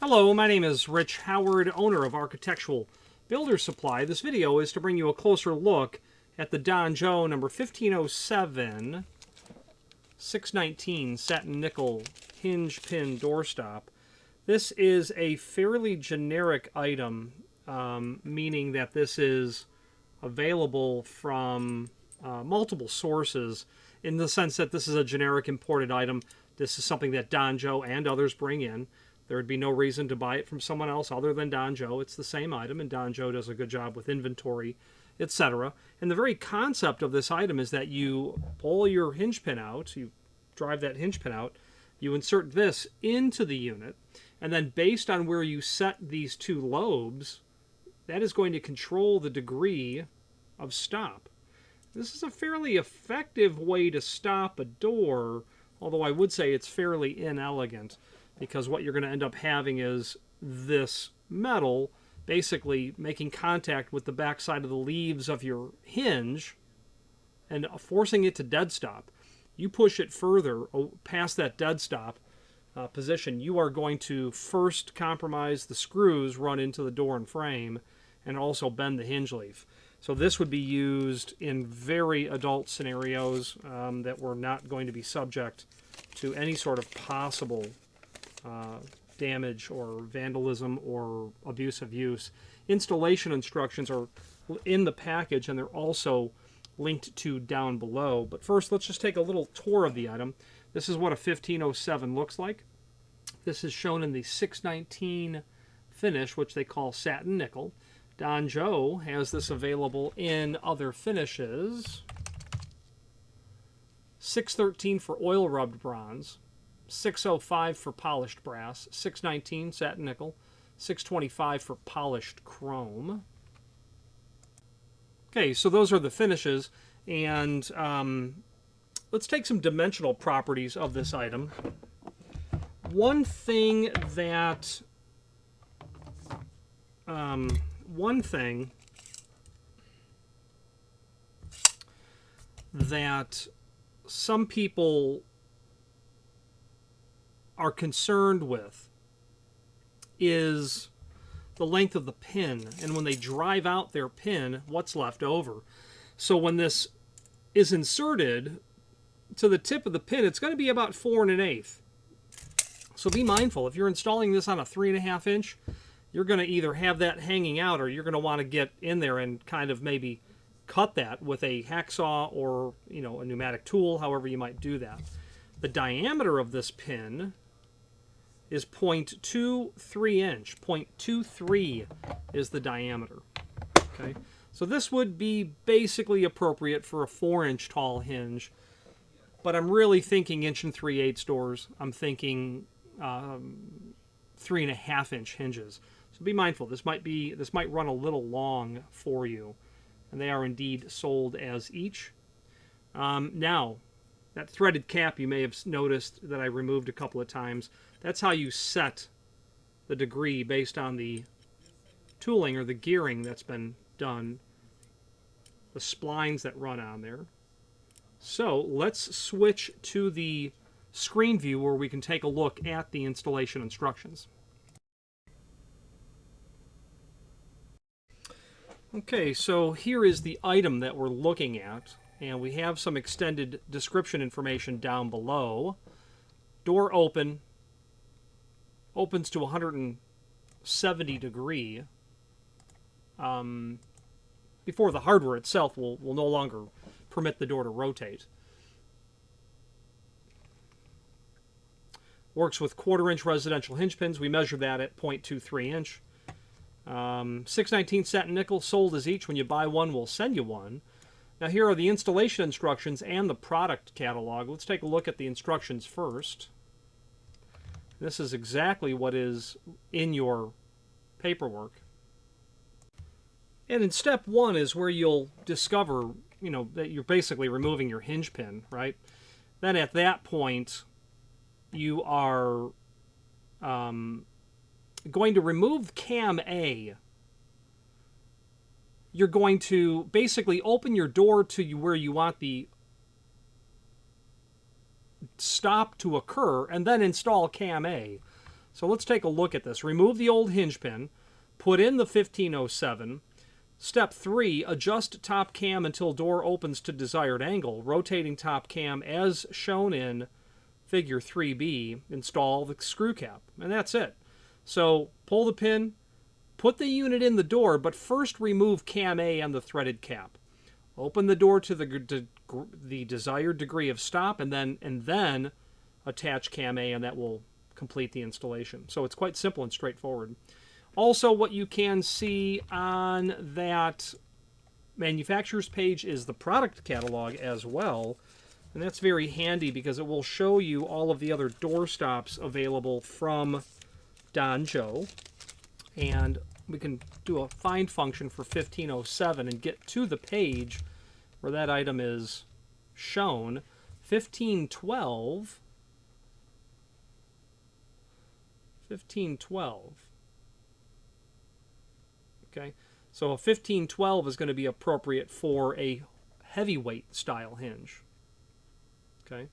Hello, my name is Rich Howard, owner of Architectural Builder Supply. This video is to bring you a closer look at the Don Joe number 1507 619 satin nickel hinge pin doorstop. This is a fairly generic item, meaning that this is available from multiple sources in the sense that this is a generic imported item. This is something that Don Joe and others bring in. There would be no reason to buy it from someone else other than Don Joe. It's the same item, and Don Joe does a good job with inventory, etc. And the very concept of this item is that you pull your hinge pin out, you drive that hinge pin out, you insert this into the unit, and then based on where you set these two lobes, that is going to control the degree of stop. This is a fairly effective way to stop a door, although I would say it's fairly inelegant, because what you're going to end up having is this metal basically making contact with the backside of the leaves of your hinge and forcing it to dead stop. You push it further past that dead stop position, you are going to first compromise the screws run into the door and frame and also bend the hinge leaf. So this would be used in very adult scenarios that were not going to be subject to any sort of possible damage or vandalism or abusive use. Installation instructions are in the package, and they're also linked to down below. But first, let's just take a little tour of the item. This is what a 1507 looks like. This is shown in the 619 finish, which they call satin nickel. Don Joe has this available in other finishes. 613 for oil rubbed bronze, 605 for polished brass, 619 satin nickel, 625 for polished chrome. Okay, so those are the finishes, and let's take some dimensional properties of this item. One thing that some people are concerned with is the length of the pin, and when they drive out their pin, what's left over. So when this is inserted to the tip of the pin, it's going to be about 4 1/8. So be mindful, if you're installing this on a 3.5 inch, you're going to either have that hanging out, or you're going to want to get in there and kind of maybe cut that with a hacksaw or a pneumatic tool, however you might do that. The diameter of this pin is 0.23 inch. 0.23 is the diameter. Okay, so this would be basically appropriate for a 4-inch tall hinge, but I'm really thinking 1 3/8 doors. I'm thinking 3.5 inch hinges. So be mindful. This might run a little long for you, and they are indeed sold as each. Now, that threaded cap you may have noticed that I removed a couple of times. That's how you set the degree based on the tooling or the gearing that's been done, the splines that run on there. So let's switch to the screen view where we can take a look at the installation instructions. Okay, so here is the item that we're looking at, and we have some extended description information down below. Door open, opens to 170 degree. Before the hardware itself will no longer permit the door to rotate. Works with 1/4 inch residential hinge pins. We measure that at 0.23 inch. 619 satin nickel, sold as each. When you buy one, we'll send you one. Now here are the installation instructions and the product catalog. Let's take a look at the instructions first. This is exactly what is in your paperwork. And in step 1 is where you'll discover, that you're basically removing your hinge pin, right? Then at that point, you are going to remove cam A. You're going to basically open your door to where you want the stop to occur, and then install cam A. So let's take a look at this. Remove the old hinge pin, put in the 1507. Step 3, adjust top cam until door opens to desired angle, rotating top cam as shown in figure 3B. Install the screw cap, and that's it. So pull the pin, put the unit in the door, but first remove cam A and the threaded cap. Open the door to the desired degree of stop, and then attach cam A, and that will complete the installation. So it's quite simple and straightforward. Also, what you can see on that manufacturer's page is the product catalog as well. And that's very handy because it will show you all of the other door stops available from Danjo. And we can do a find function for 1507 and get to the page where that item is shown. 1512. Okay, so a 1512 is going to be appropriate for a heavyweight style hinge. Okay,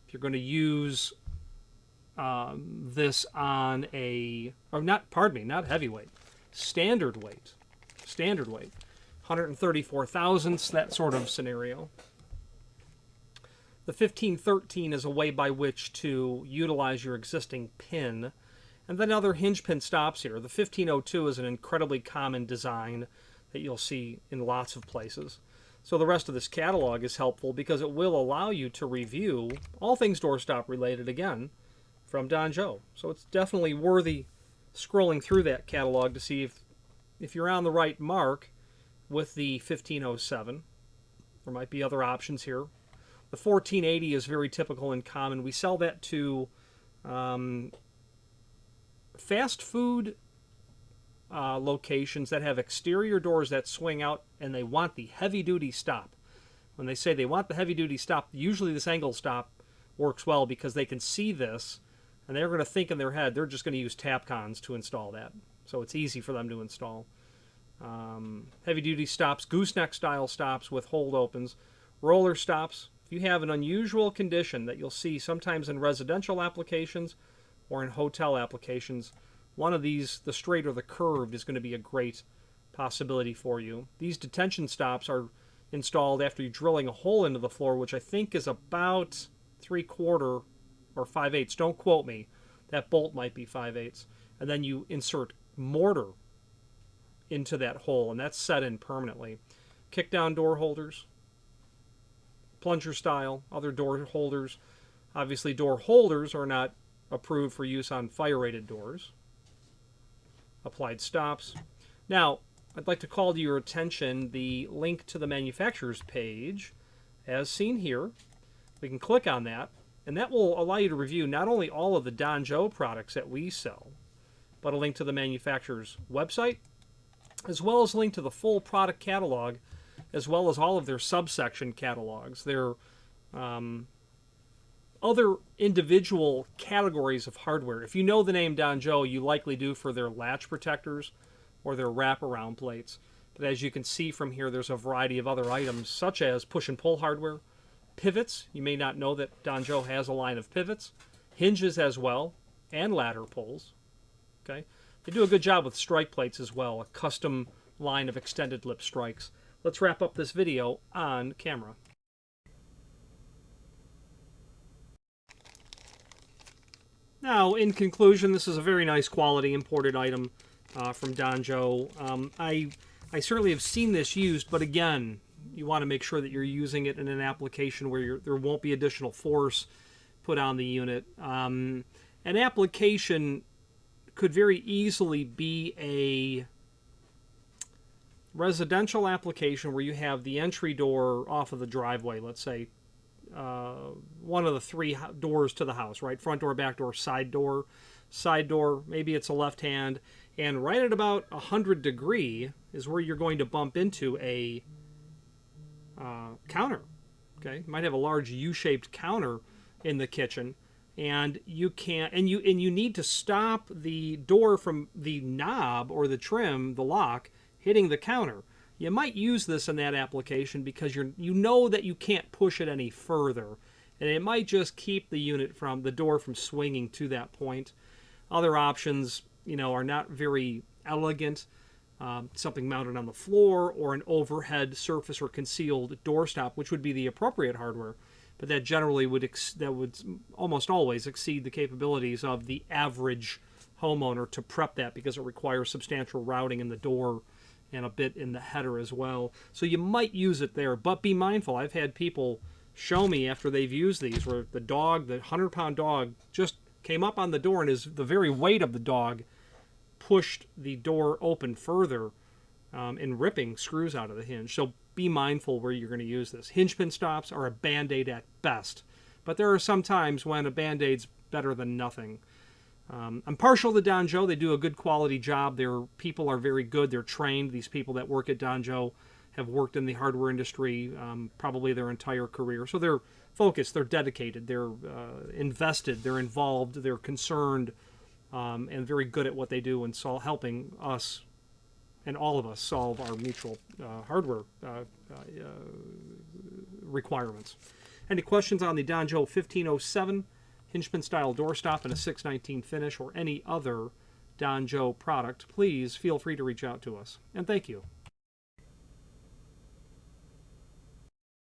if you're going to use this on a, or not, pardon me, not heavyweight, standard weight, 134 thousandths, that sort of scenario. The 1513 is a way by which to utilize your existing pin. And then other hinge pin stops here. The 1502 is an incredibly common design that you'll see in lots of places. So the rest of this catalog is helpful because it will allow you to review all things doorstop related again from Danjo. So it's definitely worthy scrolling through that catalog to see if you're on the right mark with the 1507. There might be other options here. The 1480 is very typical and common. We sell that to fast food locations that have exterior doors that swing out, and they want the heavy-duty stop. When they say they want the heavy-duty stop, usually this angle stop works well because they can see this, and they're going to think in their head they're just going to use Tapcons to install that. So it's easy for them to install. Heavy-duty stops, gooseneck style stops with hold opens, roller stops. If you have an unusual condition that you'll see sometimes in residential applications or in hotel applications, one of these, the straight or the curved, is going to be a great possibility for you. These detention stops are installed after you're drilling a hole into the floor, which I think is about 3/4 or 5/8. Don't quote me. That bolt might be 5/8. And then you insert mortar into that hole, and that's set in permanently. Kick down door holders, plunger style, other door holders. Obviously, door holders are not approved for use on fire-rated doors. Applied stops. Now, I'd like to call to your attention the link to the manufacturer's page, as seen here. We can click on that, and that will allow you to review not only all of the Danjo products that we sell, but a link to the manufacturer's website, as well as a link to the full product catalog, as well as all of their subsection catalogs. Their other individual categories of hardware. If you know the name Danjo, you likely do for their latch protectors or their wraparound plates. But as you can see from here, there's a variety of other items, such as push and pull hardware, pivots. You may not know that Danjo has a line of pivots, hinges as well, and ladder pulls. Okay, they do a good job with strike plates as well, a custom line of extended lip strikes. Let's wrap up this video on camera. Now, in conclusion, this is a very nice quality imported item from Danjo. I certainly have seen this used, but again, you want to make sure that you're using it in an application where there won't be additional force put on the unit. An application could very easily be a residential application where you have the entry door off of the driveway, let's say, one of the three doors to the house, right? Front door, back door, side door. Side door, maybe it's a left hand, and right at about 100 degree is where you're going to bump into a counter. Okay, you might have a large U-shaped counter in the kitchen, and you can't, and you need to stop the door from the knob or the trim, the lock, hitting the counter. You might use this in that application because you know that you can't push it any further, and it might just keep the unit from the door from swinging to that point. Other options, are not very elegant. Something mounted on the floor or an overhead surface or concealed doorstop, which would be the appropriate hardware. But that generally would almost always exceed the capabilities of the average homeowner to prep that, because it requires substantial routing in the door and a bit in the header as well. So you might use it there, but be mindful. I've had people show me after they've used these where the 100-pound dog, just came up on the door, and the very weight of the dog pushed the door open further and ripping screws out of the hinge. So be mindful where you're going to use this. Hinge pin stops are a Band-Aid at best, but there are some times when a Band-Aid's better than nothing. I'm partial to Donjo. They do a good quality job. Their people are very good. They're trained. These people that work at Donjo have worked in the hardware industry probably their entire career. So they're focused. They're dedicated. They're invested. They're involved. They're concerned and very good at what they do and helping us and all of us solve our mutual hardware requirements. Any questions on the Donjo 1507 hinge pin style doorstop and a 619 finish, or any other Donjo product, please feel free to reach out to us. And thank you.